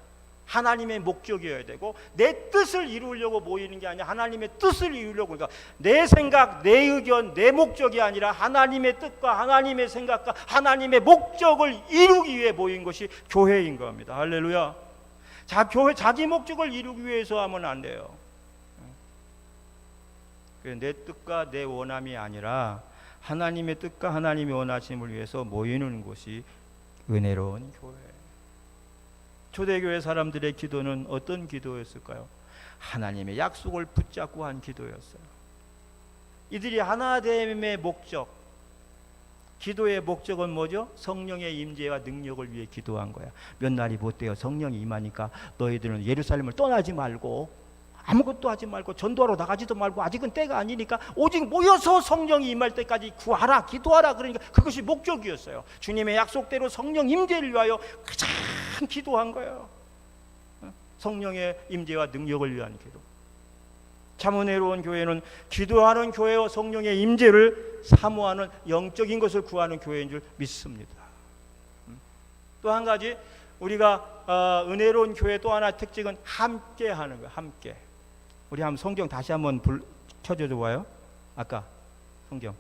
하나님의 목적이어야 되고, 내 뜻을 이루려고 모이는 게 아니라 하나님의 뜻을 이루려고. 그러니까 내 생각, 내 의견, 내 목적이 아니라 하나님의 뜻과 하나님의 생각과 하나님의 목적을 이루기 위해 모인 것이 교회인 겁니다. 할렐루야. 교회 자기 목적을 이루기 위해서 하면 안 돼요. 내 뜻과 내 원함이 아니라 하나님의 뜻과 하나님의 원하심을 위해서 모이는 곳이 은혜로운 교회. 초대교회 사람들의 기도는 어떤 기도였을까요? 하나님의 약속을 붙잡고 한 기도였어요. 이들이 하나됨의 목적, 기도의 목적은 뭐죠? 성령의 임재와 능력을 위해 기도한 거야. 몇 날이 못 돼요. 성령이 임하니까 너희들은 예루살렘을 떠나지 말고, 아무것도 하지 말고, 전도하러 나가지도 말고, 아직은 때가 아니니까 오직 모여서 성령이 임할 때까지 구하라, 기도하라. 그러니까 그것이 목적이었어요. 주님의 약속대로 성령 임재를 위하여 가장 기도한 거예요. 성령의 임재와 능력을 위한 기도. 참 은혜로운 교회는 기도하는 교회와 성령의 임재를 사모하는 영적인 것을 구하는 교회인 줄 믿습니다. 또 한 가지, 우리가 은혜로운 교회 또 하나 특징은 함께 하는 거예요. 함께. 우리 한번 성경 다시 한번 켜줘 봐요. 아까 성경.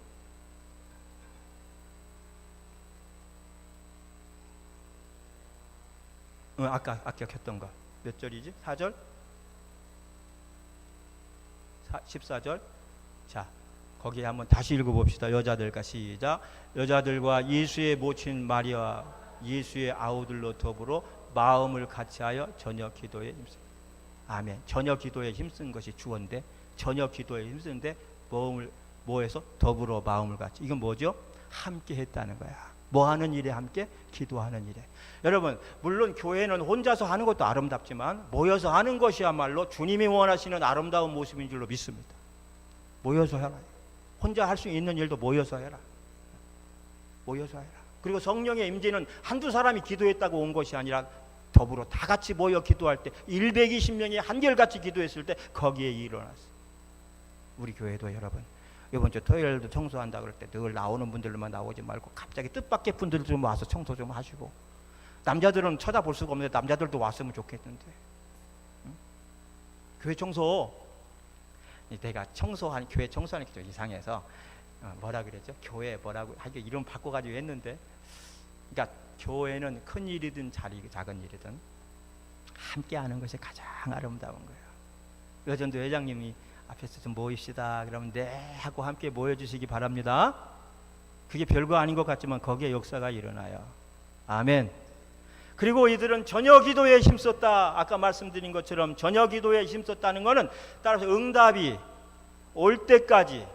아까 켰던 거. 몇 절이지? 4절? 14절. 자, 거기 한번 다시 읽어봅시다. 여자들과 시작. 여자들과 예수의 모친 마리아, 예수의 아우들로 더불어 마음을 같이하여 저녁 기도에 힘쓰. 아멘. 저녁 기도에 힘쓴 것이 주어인데, 저녁 기도에 힘쓰는데 뭐해서 더불어 마음을 같이. 이건 뭐죠? 함께 했다는 거야. 뭐 하는 일에 함께? 기도하는 일에. 여러분, 물론 교회는 혼자서 하는 것도 아름답지만 모여서 하는 것이야말로 주님이 원하시는 아름다운 모습인 줄로 믿습니다. 모여서 해라. 혼자 할 수 있는 일도 모여서 해라. 모여서 해라. 그리고 성령의 임재는 한두 사람이 기도했다고 온 것이 아니라 더불어 다 같이 모여 기도할 때 120명이 한결같이 기도했을 때 거기에 일어났어요. 우리 교회도 여러분, 이번 주 토요일도 청소한다 그럴 때 늘 나오는 분들만 나오지 말고 갑자기 뜻밖의 분들 좀 와서 청소 좀 하시고, 남자들은 쳐다볼 수가 없는데 남자들도 왔으면 좋겠는데. 응? 교회 청소, 내가 교회 청소하는 게 좀 이상해서 뭐라 그랬죠? 교회 뭐라고 하기 이름 바꿔가지고 했는데, 그러니까 교회는 큰 일이든 작은 일이든 함께 하는 것이 가장 아름다운 거예요. 여전도 회장님이 앞에서 좀 모입시다 그러면 네 하고 함께 모여주시기 바랍니다. 그게 별거 아닌 것 같지만 거기에 역사가 일어나요. 아멘. 그리고 이들은 저녁 기도에 힘썼다. 아까 말씀드린 것처럼 저녁 기도에 힘썼다는 것은 따라서 응답이 올 때까지,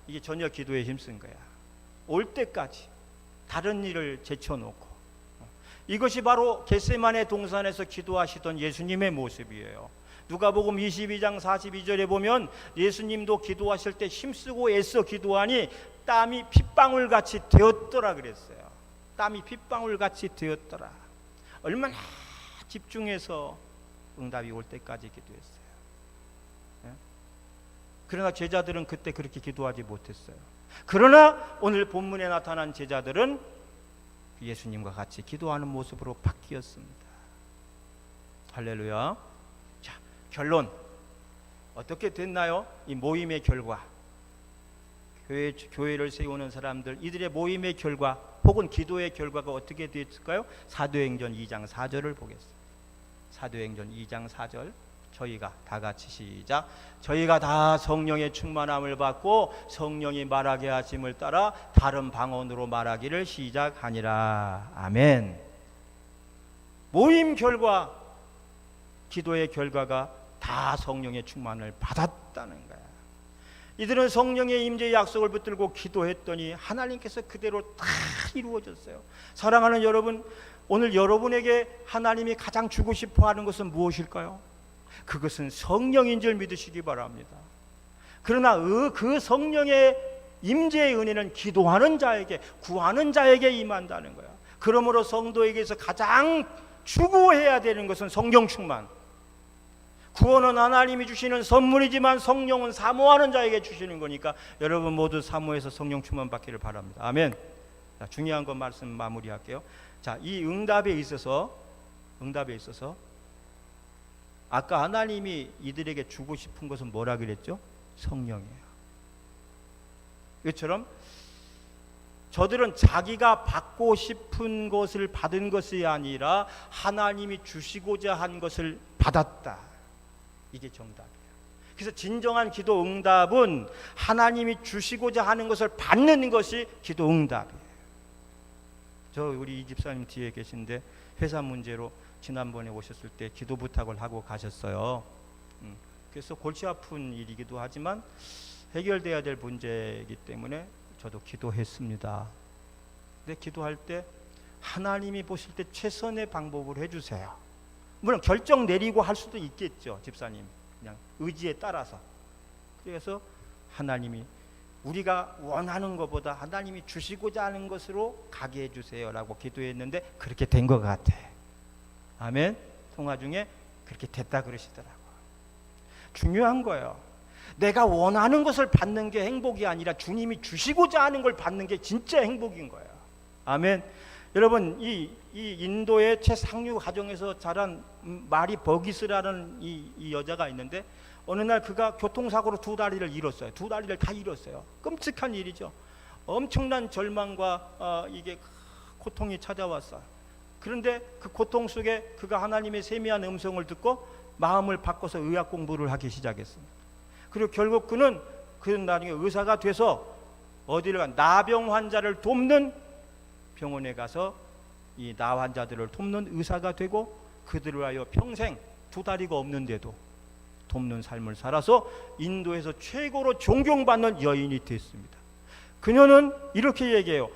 이게 저녁 기도에 힘쓴 거야. 올 때까지 다른 일을 제쳐놓고. 이것이 바로 겟세마네 동산에서 기도하시던 예수님의 모습이에요. 누가복음 22장 42절에 보면 예수님도 기도하실 때 힘쓰고 애써 기도하니 땀이 핏방울같이 되었더라 그랬어요. 땀이 핏방울같이 되었더라. 얼마나 집중해서 응답이 올 때까지 기도했어요. 그러나 제자들은 그때 그렇게 기도하지 못했어요. 그러나 오늘 본문에 나타난 제자들은 예수님과 같이 기도하는 모습으로 바뀌었습니다. 할렐루야. 자, 결론 어떻게 됐나요? 이 모임의 결과, 교회를 세우는 사람들, 이들의 모임의 결과 혹은 기도의 결과가 어떻게 됐을까요? 사도행전 2장 4절을 보겠습니다. 사도행전 2장 4절, 저희가 다 같이 시작. 저희가 다 성령의 충만함을 받고 성령이 말하게 하심을 따라 다른 방언으로 말하기를 시작하니라. 아멘. 모임 결과, 기도의 결과가 다 성령의 충만을 받았다는 거야. 이들은 성령의 임재의 약속을 붙들고 기도했더니 하나님께서 그대로 다 이루어졌어요. 사랑하는 여러분, 오늘 여러분에게 하나님이 가장 주고 싶어 하는 것은 무엇일까요? 그것은 성령인 줄 믿으시기 바랍니다. 그러나 그 성령의 임재의 은혜는 기도하는 자에게, 구하는 자에게 임한다는 거야. 그러므로 성도에게서 가장 추구해야 되는 것은 성령 충만. 구원은 하나님이 주시는 선물이지만 성령은 사모하는 자에게 주시는 거니까 여러분 모두 사모해서 성령 충만 받기를 바랍니다. 아멘. 자, 중요한 것 말씀 마무리할게요. 자, 이 응답에 있어서 아까 하나님이 이들에게 주고 싶은 것은 뭐라 그랬죠? 성령이에요. 이처럼 저들은 자기가 받고 싶은 것을 받은 것이 아니라 하나님이 주시고자 한 것을 받았다. 이게 정답이에요. 그래서 진정한 기도 응답은 하나님이 주시고자 하는 것을 받는 것이 기도 응답이에요. 우리 이 집사님 뒤에 계신데 회사 문제로 지난번에 오셨을 때 기도 부탁을 하고 가셨어요. 그래서 골치 아픈 일이기도 하지만 해결돼야 될 문제이기 때문에 저도 기도했습니다. 근데 기도할 때 하나님이 보실 때 최선의 방법을 해주세요. 물론 결정 내리고 할 수도 있겠죠, 집사님. 그냥 의지에 따라서. 그래서 하나님이 우리가 원하는 것보다 하나님이 주시고자 하는 것으로 가게 해주세요라고 기도했는데 그렇게 된 것 같아. 아멘. 통화 중에 그렇게 됐다 그러시더라고요. 중요한 거예요. 내가 원하는 것을 받는 게 행복이 아니라 주님이 주시고자 하는 걸 받는 게 진짜 행복인 거예요. 아멘. 여러분 이 인도의 최상류 가정에서 자란 마리 버기스라는 이 여자가 있는데 어느 날 그가 교통사고로 두 다리를 잃었어요. 두 다리를 다 잃었어요. 끔찍한 일이죠. 엄청난 절망과 이게 고통이 찾아왔어요. 그런데 그 고통 속에 그가 하나님의 세미한 음성을 듣고 마음을 바꿔서 의학 공부를 하기 시작했습니다. 그리고 결국 그는 나중에 의사가 돼서 어디를 가 나병 환자를 돕는 병원에 가서 이 나 환자들을 돕는 의사가 되고 그들을 위하여 평생 두 다리가 없는데도 돕는 삶을 살아서 인도에서 최고로 존경받는 여인이 됐습니다. 그녀는 이렇게 얘기해요.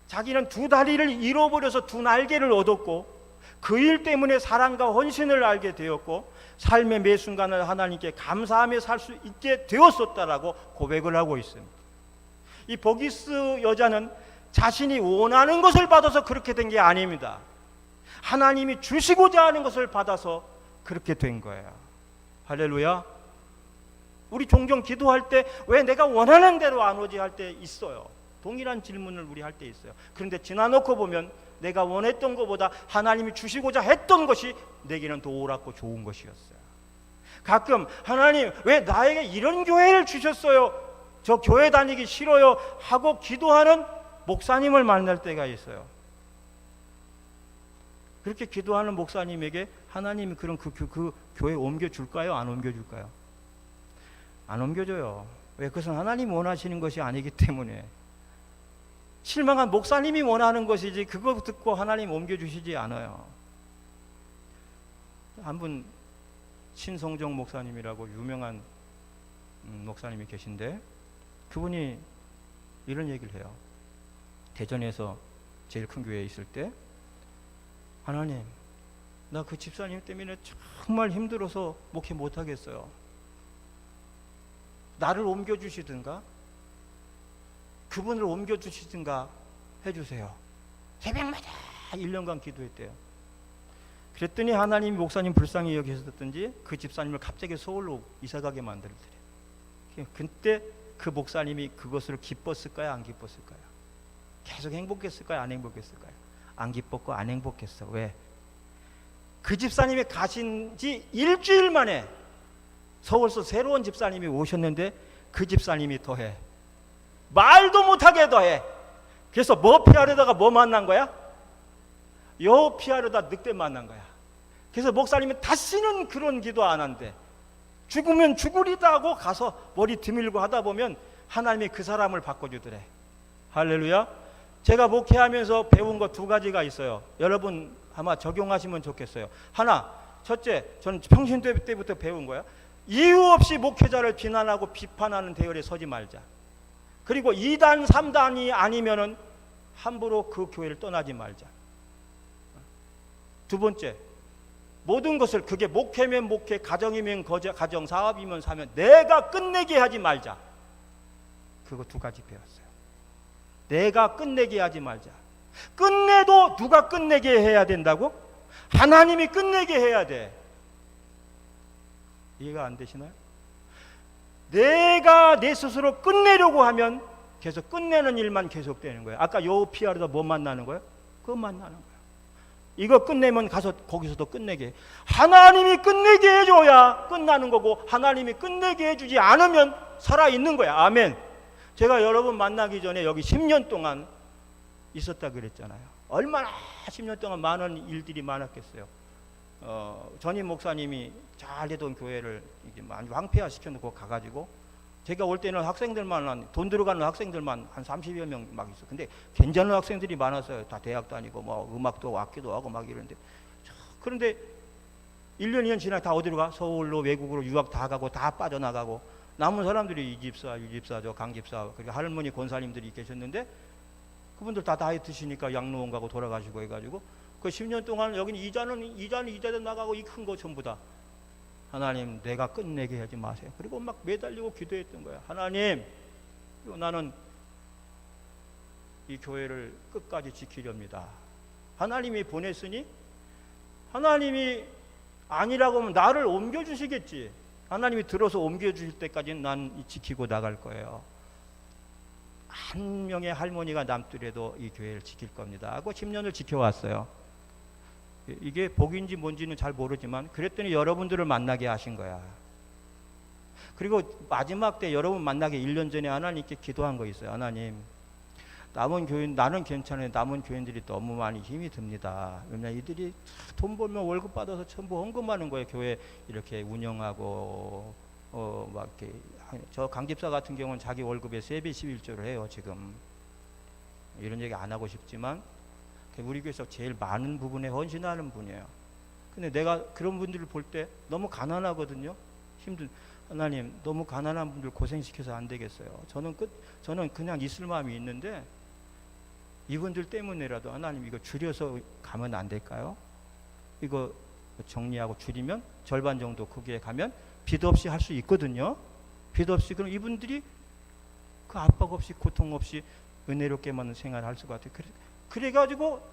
자기는 두 다리를 잃어버려서 두 날개를 얻었고 그 일 때문에 사랑과 헌신을 알게 되었고 삶의 매 순간을 하나님께 감사하며 살 수 있게 되었었다라고 고백을 하고 있습니다. 이 버기스 여자는 자신이 원하는 것을 받아서 그렇게 된 게 아닙니다. 하나님이 주시고자 하는 것을 받아서 그렇게 된 거예요. 할렐루야. 우리 종종 기도할 때 왜 내가 원하는 대로 안 오지 할 때 있어요. 동일한 질문을 우리 할 때 있어요. 그런데 지나놓고 보면 내가 원했던 것보다 하나님이 주시고자 했던 것이 내게는 더 옳았고 좋은 것이었어요. 가끔 하나님 왜 나에게 이런 교회를 주셨어요? 저 교회 다니기 싫어요 하고 기도하는 목사님을 만날 때가 있어요. 그렇게 기도하는 목사님에게 하나님이 그럼 그 교회 옮겨줄까요? 안 옮겨줄까요? 안 옮겨줘요. 왜? 그것은 하나님 원하시는 것이 아니기 때문에. 실망한 목사님이 원하는 것이지 그거 듣고 하나님 옮겨주시지 않아요. 한 분 신성정 목사님이라고 유명한 목사님이 계신데 그분이 이런 얘기를 해요. 대전에서 제일 큰 교회에 있을 때 하나님 나 그 집사님 때문에 정말 힘들어서 목회 못하겠어요. 나를 옮겨주시든가 그분을 옮겨주시든가 해주세요. 새벽마다 1년간 기도했대요. 그랬더니 하나님이 목사님 불쌍히 여기셨든지 그 집사님을 갑자기 서울로 이사가게 만들더래요. 그때 그 목사님이 그것을 기뻤을까요? 안 기뻤을까요? 계속 행복했을까요? 안 행복했을까요? 안 기뻤고 안 행복했어. 왜? 그 집사님이 가신 지 일주일 만에 서울서 새로운 집사님이 오셨는데 그 집사님이 더해. 말도 못하게 더해. 그래서 뭐 피하려다가 뭐 만난 거야? 여 피하려다 늑대 만난 거야. 그래서 목사님이 다시는 그런 기도 안 한대. 죽으면 죽으리다 하고 가서 머리 드밀고 하다 보면 하나님이 그 사람을 바꿔주더래. 할렐루야. 제가 목회하면서 배운 거 두 가지가 있어요. 여러분 아마 적용하시면 좋겠어요. 하나, 첫째, 저는 평신도 때부터 배운 거야. 이유 없이 목회자를 비난하고 비판하는 대열에 서지 말자. 그리고 2단, 3단이 아니면은 함부로 그 교회를 떠나지 말자. 두 번째, 모든 것을 그게 목회면 목회, 가정이면 가정, 사업이면 사면 내가 끝내게 하지 말자. 그거 두 가지 배웠어요. 내가 끝내게 하지 말자. 끝내도 누가 끝내게 해야 된다고? 하나님이 끝내게 해야 돼. 이해가 안 되시나요? 내가 내 스스로 끝내려고 하면 계속 끝내는 일만 계속되는 거예요. 아까 요 피하려다 뭐 만나는 거예요? 그거 만나는 거예요. 이거 끝내면 가서 거기서도 끝내게 해. 하나님이 끝내게 해줘야 끝나는 거고 하나님이 끝내게 해주지 않으면 살아있는 거야. 아멘. 제가 여러분 만나기 전에 여기 10년 동안 있었다 그랬잖아요. 얼마나 10년 동안 많은 일들이 많았겠어요. 전임 목사님이 잘되던 교회를 이제 많이 황폐화 시켜놓고 가가지고 제가 올 때는 학생들만 돈 들어가는 학생들만 한 30여 명 막 있어. 근데 괜찮은 학생들이 많았어요. 다 대학 다니고 뭐 음악도 악기도 하고 막 이러는데 그런데 1년 2년 지나 다 어디로 가? 서울로 외국으로 유학 다 가고 다 빠져나가고 남은 사람들이 이 집사, 유 집사, 저 강 집사 그리고 할머니 권사님들이 계셨는데 그분들 다 나이 드시니까 양로원 가고 돌아가시고 해가지고 그 10년 동안 여기는 이자는 나가고 이 큰 거 전부 다 하나님 내가 끝내게 하지 마세요. 그리고 막 매달리고 기도했던 거야. 하나님 나는 이 교회를 끝까지 지키렵니다. 하나님이 보냈으니 하나님이 아니라고 하면 나를 옮겨주시겠지. 하나님이 들어서 옮겨주실 때까지는 난 지키고 나갈 거예요. 한 명의 할머니가 남더라도 이 교회를 지킬 겁니다 하고 10년을 지켜왔어요. 이게 복인지 뭔지는 잘 모르지만 그랬더니 여러분들을 만나게 하신 거야. 그리고 마지막 때 여러분 만나기 1년 전에 하나님께 기도한 거 있어요. 하나님, 남은 교인, 나는 괜찮아요. 남은 교인들이 너무 많이 힘이 듭니다. 왜냐면 이들이 돈 벌면 월급 받아서 전부 헌금하는 거예요. 교회 이렇게 운영하고 막 이렇게. 저 강집사 같은 경우는 자기 월급에 세배 11조를 해요. 지금 이런 얘기 안 하고 싶지만 우리 교회에서 제일 많은 부분에 헌신하는 분이에요. 근데 내가 그런 분들을 볼 때 너무 가난하거든요. 힘든. 하나님, 너무 가난한 분들 고생시켜서 안 되겠어요. 저는 그냥 있을 마음이 있는데 이분들 때문에라도 하나님 이거 줄여서 가면 안 될까요? 이거 정리하고 줄이면 절반 정도 거기에 가면 빚 없이 할 수 있거든요. 빚 없이. 그럼 이분들이 그 압박 없이 고통 없이 은혜롭게만 생활할 수가 있어요. 그래가지고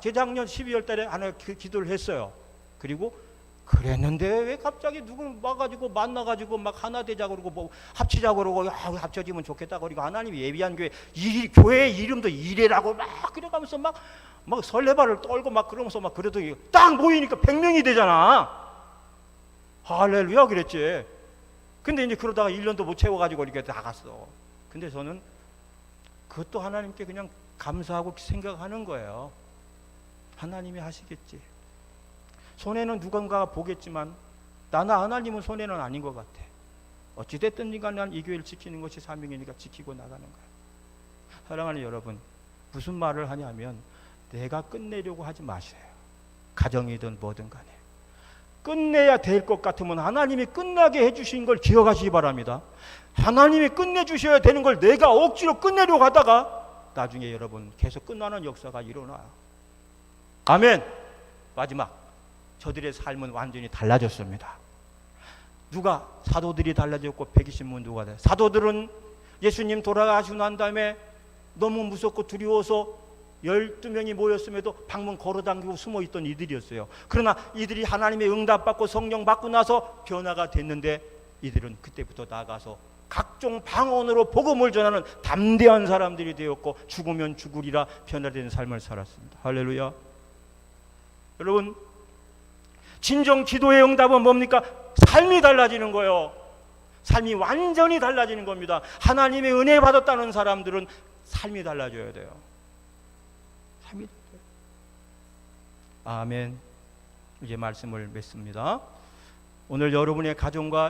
재작년 12월 달에 하나 기도를 했어요. 그리고 그랬는데 왜 갑자기 누구 와가지고 만나가지고 막 하나 되자고 그러고 뭐 합치자고 그러고 합쳐지면 좋겠다 그러고 하나님이 예비한 교회 이름도 이래라고 막 그래가면서 막 설레발을 떨고 막 그러면서 막 그래도 딱 모이니까 100명이 되잖아. 할렐루야 그랬지. 근데 이제 그러다가 1년도 못 채워가지고 이렇게 나갔어. 근데 저는 그것도 하나님께 그냥 감사하고 생각하는 거예요. 하나님이 하시겠지. 손해는 누군가가 보겠지만 나나 하나님은 손해는 아닌 것 같아. 어찌됐든 간에 이 교회를 지키는 것이 사명이니까 지키고 나가는 거야. 사랑하는 여러분, 무슨 말을 하냐면 내가 끝내려고 하지 마세요. 가정이든 뭐든 간에 끝내야 될 것 같으면 하나님이 끝나게 해주신 걸 기억하시기 바랍니다. 하나님이 끝내주셔야 되는 걸 내가 억지로 끝내려고 하다가 나중에 여러분 계속 끝나는 역사가 일어나요. 아멘. 마지막, 저들의 삶은 완전히 달라졌습니다. 누가? 사도들이 달라졌고 120문 누가 돼? 사도들은 예수님 돌아가시고 난 다음에 너무 무섭고 두려워서 12명이 모였음에도 방문 걸어당기고 숨어있던 이들이었어요. 그러나 이들이 하나님의 응답받고 성령 받고 나서 변화가 됐는데 이들은 그때부터 나가서 각종 방언으로 복음을 전하는 담대한 사람들이 되었고 죽으면 죽으리라 변화된 삶을 살았습니다. 할렐루야. 여러분, 진정 기도의 응답은 뭡니까? 삶이 달라지는 거예요. 삶이 완전히 달라지는 겁니다. 하나님의 은혜 받았다는 사람들은 삶이 달라져야 돼요. 삶이 아멘. 이제 말씀을 맺습니다. 오늘 여러분의 가정과